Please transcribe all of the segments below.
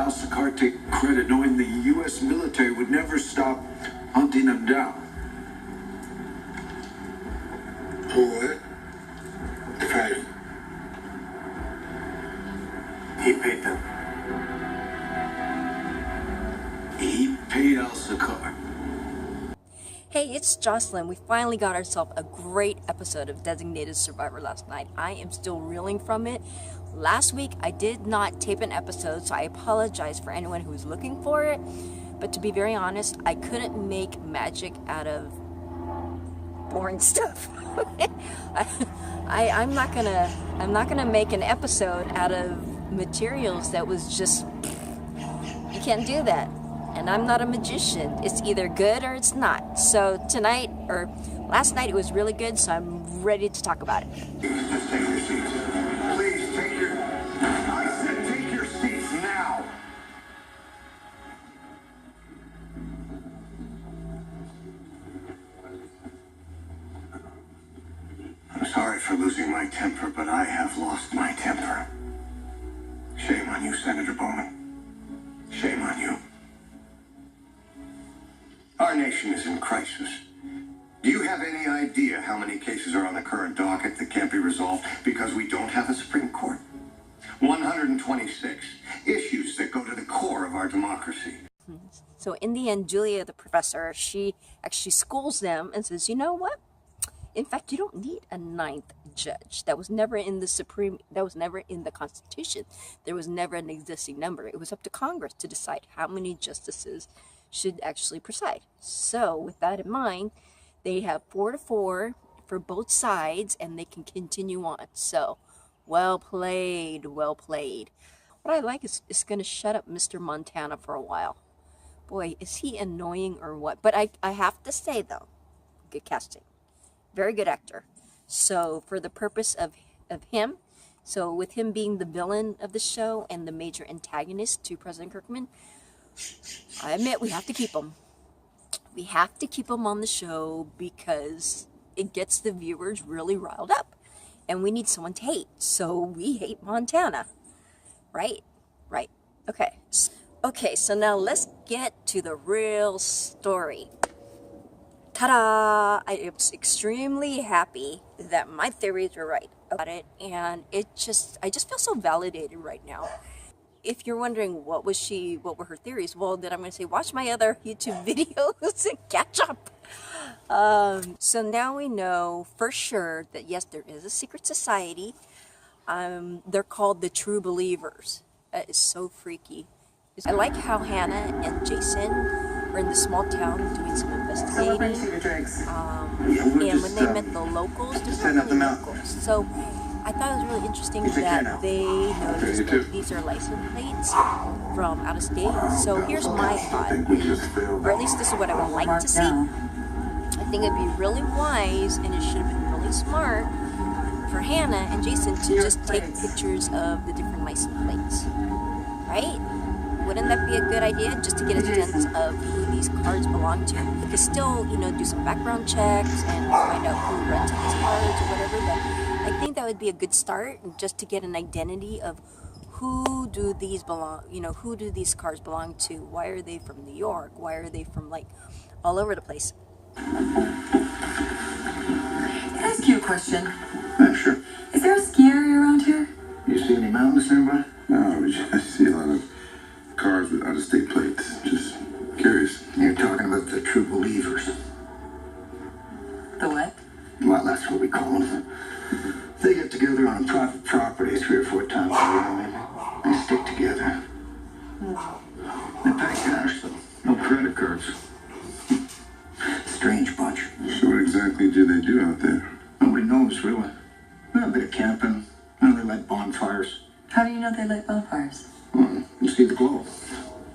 Al-Sakar take credit knowing the U.S. military would never stop hunting them down? Who would? Defend. He paid them. He paid Al-Sakar. Hey, it's Jocelyn. We finally got ourselves a great episode of Designated Survivor last night. I am still reeling from it. Last week, I did not tape an episode, so I apologize for anyone who was looking for it. But to be very honest, I couldn't make magic out of boring stuff. I'm not gonna make an episode out of materials that was just, you can't do that. And I'm not a magician. It's either good or it's not. So tonight, or last night, it was really good, so I'm ready to talk about it. Just take your seats. Please take your... I said take your seats now. I'm sorry for losing my temper, but I have lost my temper. Shame on you, Senator Bowman. Shame on you. Our nation is in crisis. Do you have any idea how many cases are on the current docket that can't be resolved because we don't have a Supreme Court? 126 issues that go to the core of our democracy. So in the end, Julia, the professor, she actually schools them and says, you know what? In fact, you don't need a ninth judge. That was never in the Constitution. There was never an existing number. It was up to Congress to decide how many justices should actually preside. So with that in mind, they have 4-4 for both sides and they can continue on. So well played, well played. What I like is it's going to shut up Mr. Montana for a while. Boy, is he annoying or what? But I have to say though, good casting. Very good actor. So for the purpose of him, so with him being the villain of the show and the major antagonist to President Kirkman, I admit we have to keep him. We have to keep him on the show because it gets the viewers really riled up. And we need someone to hate. So we hate Montana. Right? Right. Okay. Okay, so now let's get to the real story. Ta-da! I am extremely happy that my theories were right about it. And I just feel so validated right now. If you're wondering what were her theories, well, then I'm going to say watch my other YouTube videos and catch up. So now we know for sure that yes, there is a secret society. They're called the True Believers. That is so freaky. I like how Hannah and Jason were in the small town doing some investigating. And when they met the locals, they're not really locals. So I thought it was really interesting that they noticed that these are license plates from out of state. So here's my thought, or at least this is what I would like to see. I think it'd be really wise, and it should have been really smart for Hannah and Jason to just take pictures of the different license plates, right? Wouldn't that be a good idea, just to get a sense of who these cars belong to? You could still, do some background checks and find out who rented these cars or whatever, but I think that would be a good start, just to get an identity of who do these cars belong to? Why are they from New York? Why are they from, all over the place? Can I ask you a question? Sure. Is there a ski area around here? You see any mountains nearby? No, we just see a lot of cars with out-of-state plates. Just curious. You're talking about the True Believers. The what? Well, that's what we call them. They get together on private property 3 or 4 times a year, and they stick together. They pay cash, though. No credit cards. Strange bunch. So what exactly do they do out there? Nobody knows, really. A bit of camping. They light bonfires. How do you know they light bonfires? Well, you see the glow.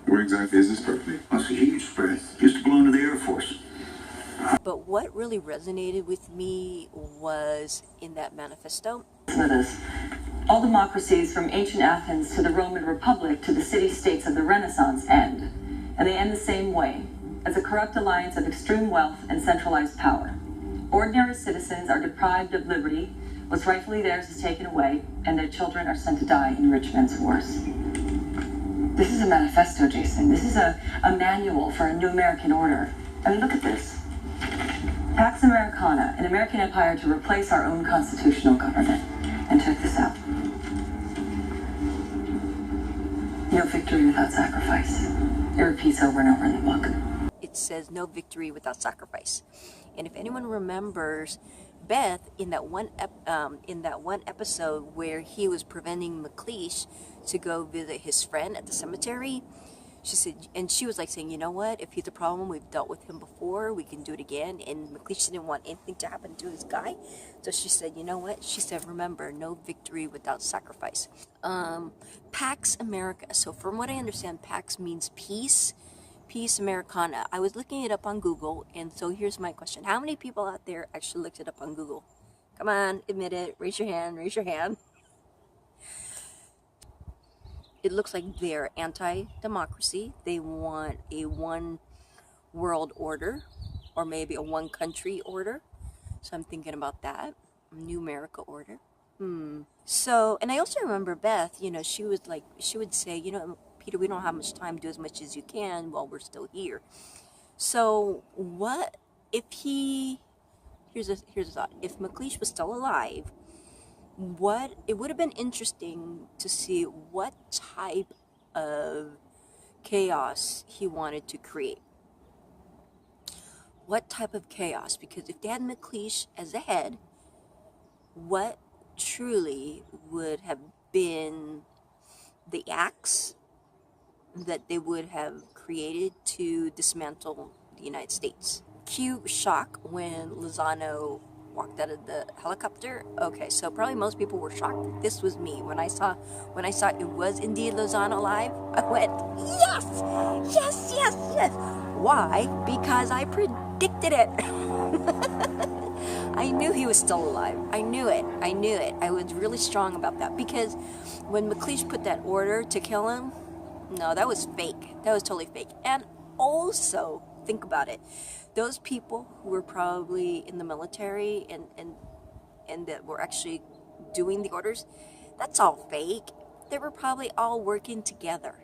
Where exactly is this property? Well, it's a huge spread. Used to belong to the Air Force. But what really resonated with me was in that manifesto. Listen to this. All democracies from ancient Athens to the Roman Republic to the city-states of the Renaissance end. And they end the same way, as a corrupt alliance of extreme wealth and centralized power. Ordinary citizens are deprived of liberty, what's rightfully theirs is taken away, and their children are sent to die in rich men's wars. This is a manifesto, Jason. This is a manual for a new American order. I mean, look at this. Pax Americana, an American empire to replace our own constitutional government. And check this out. No victory without sacrifice. It repeats over and over in the book. It says no victory without sacrifice. And if anyone remembers Beth in that one episode where he was preventing McLeish to go visit his friend at the cemetery, she said, and she was like saying, you know what, if he's a problem, we've dealt with him before, we can do it again. And McLeish didn't want anything to happen to his guy, so she said, you know what, she said, remember, no victory without sacrifice. Pax America. So from what I understand, Pax means peace Americana. I was looking it up on Google, and so here's my question. How many people out there actually looked it up on Google? Come on, admit it. Raise your hand. Raise your hand. It looks like they're anti-democracy. They want a one world order, or maybe a one country order. So I'm thinking about that. New America order. So, and I also remember Beth, you know, she would say, you know, Peter, we don't have much time, do as much as you can while we're still here. So what if here's a thought. If McLeish was still alive, it would have been interesting to see what type of chaos he wanted to create. What type of chaos? Because if they had McLeish as a head, what truly would have been the acts that they would have created to dismantle the United States? Cue shock when Lozano walked out of the helicopter. Okay, so probably most people were shocked. This was me. When I saw it was indeed Lozano alive, I went, yes! Yes, yes, yes! Why? Because I predicted it. I knew he was still alive. I knew it. I was really strong about that, because when McLeish put that order to kill him, no, that was fake. That was totally fake. And also, think about it. Those people who were probably in the military and that were actually doing the orders, that's all fake. They were probably all working together.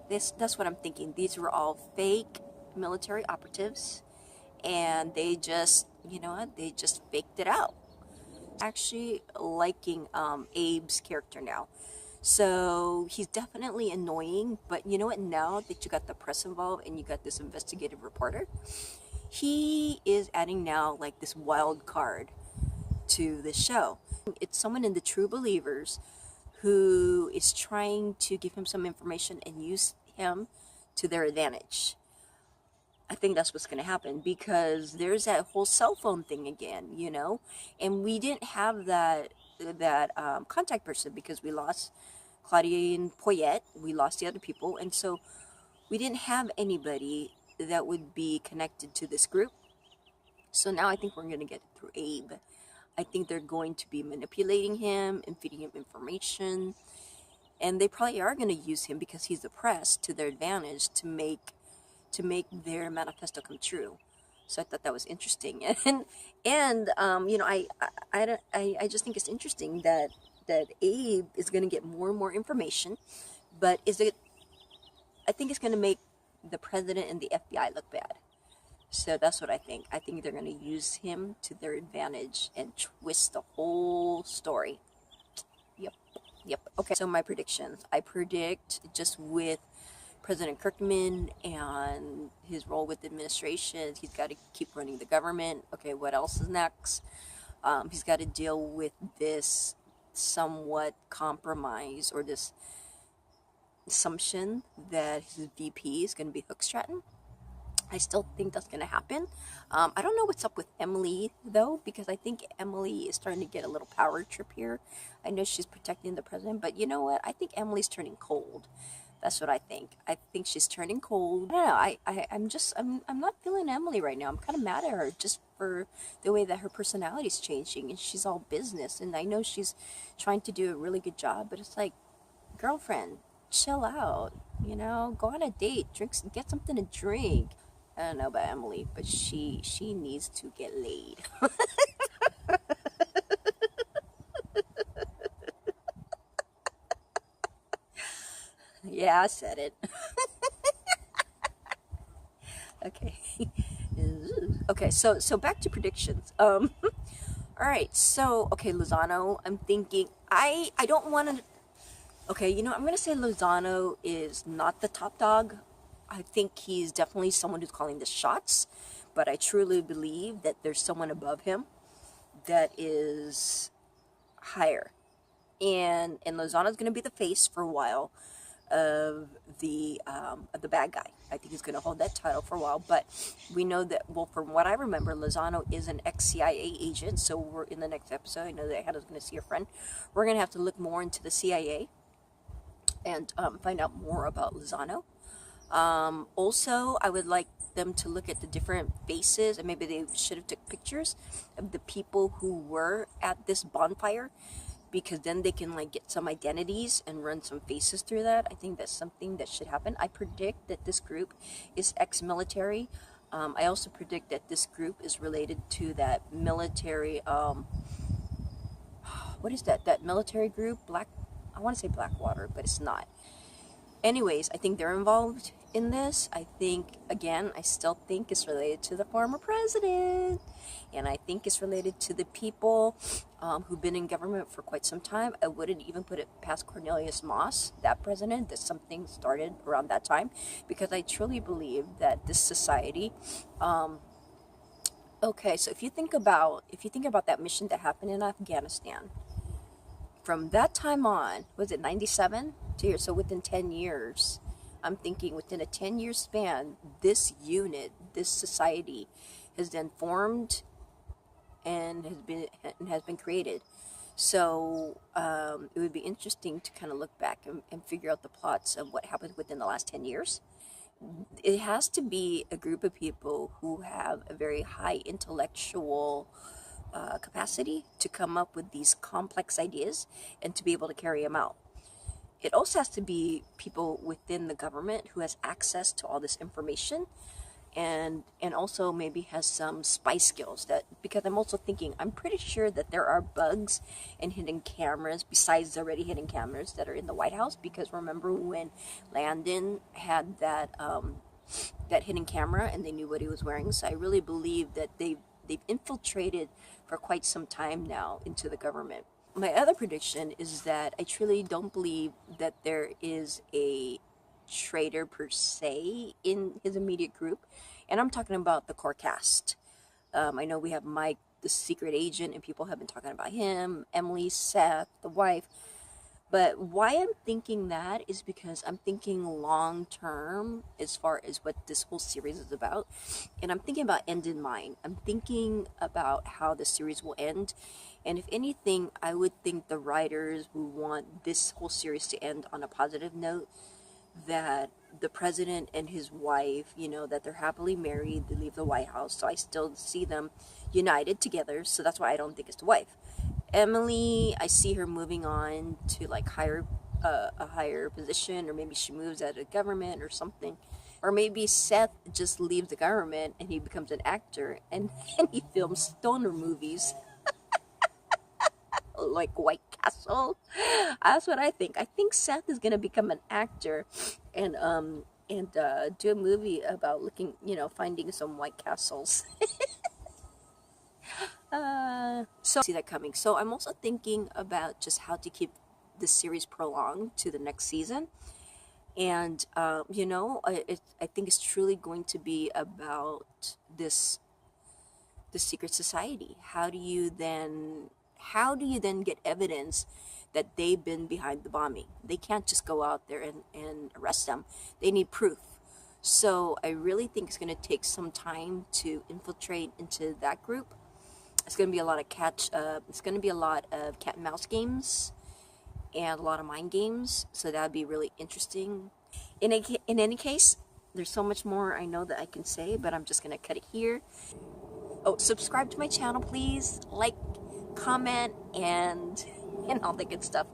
That's what I'm thinking. These were all fake military operatives, and they just, you know what, they just faked it out. Actually liking Abe's character now. So he's definitely annoying, but you know what, now that you got the press involved and you got this investigative reporter, he is adding now like this wild card to the show. It's someone in the True Believers who is trying to give him some information and use him to their advantage. I think that's what's going to happen, because there's that whole cell phone thing again, you know, and we didn't have that contact person because we lost Claudia and Poyette, we lost the other people, and so we didn't have anybody that would be connected to this group. So now I think we're going to get it through Abe. I think they're going to be manipulating him and feeding him information, and they probably are going to use him because he's the press to their advantage to make their manifesto come true. So I thought that was interesting, and you know, I just think it's interesting that Abe is going to get more and more information, but I think it's going to make the president and the FBI look bad. So that's what I think. I think they're going to use him to their advantage and twist the whole story. Yep. Okay, so my predictions. I predict, just with President Kirkman and his role with the administration, he's got to keep running the government. Okay, what else is next? He's got to deal with this somewhat compromise, or this assumption that his VP is going to be Hook Stratton. I still think that's going to happen. I don't know what's up with Emily, though, because I think Emily is starting to get a little power trip here. I know she's protecting the president, but you know what? I think Emily's turning cold. That's what I think. I think she's turning cold. I don't know. I'm not feeling Emily right now. I'm kind of mad at her just for the way that her personality is changing, and she's all business. And I know she's trying to do a really good job, but it's like, girlfriend, chill out. You know, go on a date, get something to drink. I don't know about Emily, but she needs to get laid. Yeah, I said it. Okay. Okay, so back to predictions. All right. So, okay, Lozano, I'm thinking I don't want to. Okay, you know, I'm going to say Lozano is not the top dog. I think he's definitely someone who's calling the shots, but I truly believe that there's someone above him that is higher. And Lozano's going to be the face for a while of the bad guy. I think he's going to hold that title for a while, but we know that, well, from what I remember, Lozano is an ex-CIA agent, so we're in the next episode. I know that Hannah's going to see a friend. We're going to have to look more into the CIA and find out more about Lozano. Also, I would like them to look at the different faces, and maybe they should have took pictures of the people who were at this bonfire, because then they can like get some identities and run some faces through that. I think that's something that should happen. I predict that this group is ex-military. I also predict that this group is related to that military, what is that military group? I want to say Blackwater, but it's not. Anyways, I think they're involved in this. I think, again, I still think it's related to the former president. And I think it's related to the people who've been in government for quite some time. I wouldn't even put it past Cornelius Moss, that president, that something started around that time. Because I truly believe that this society... okay, so if you think about that mission that happened in Afghanistan, from that time on, was it 97 to here? So within 10 years, I'm thinking within a 10-year span, this unit, this society has then formed and has been created. So it would be interesting to kind of look back and figure out the plots of what happened within the last 10 years. It has to be a group of people who have a very high intellectual capacity to come up with these complex ideas and to be able to carry them out. It also has to be people within the government who has access to all this information, and also maybe has some spy skills. That, because I'm also thinking, I'm pretty sure that there are bugs and hidden cameras besides the already hidden cameras that are in the White House. Because remember when Landon had that hidden camera and they knew what he was wearing. So I really believe that they've infiltrated for quite some time now into the government. My other prediction is that I truly don't believe that there is a traitor per se in his immediate group, and I'm talking about the core cast. I know we have Mike, the secret agent, and people have been talking about him, Emily, Seth, the wife. But why I'm thinking that is because I'm thinking long term as far as what this whole series is about. And I'm thinking about end in mind. I'm thinking about how the series will end. And if anything, I would think the writers would want this whole series to end on a positive note. That the president and his wife, you know, that they're happily married, they leave the White House. So I still see them united together. So that's why I don't think it's the wife. Emily, I see her moving on to like a higher position, or maybe she moves out of government or something. Or maybe Seth just leaves the government and he becomes an actor and he films stoner movies. Like White Castle. That's what I think. I think Seth is gonna become an actor and do a movie about looking, you know, finding some White Castles. So see that coming. So I'm also thinking about just how to keep this series prolonged to the next season. And you know, I think it's truly going to be about the secret society. How do you then get evidence that they've been behind the bombing? They can't just go out there and arrest them. They need proof. So I really think it's going to take some time to infiltrate into that group. It's going to be a lot of cat and mouse games and a lot of mind games. So that would be really interesting. In any case, there's so much more I know that I can say, but I'm just going to cut it here. Oh, subscribe to my channel, please. Like, comment, and all the good stuff.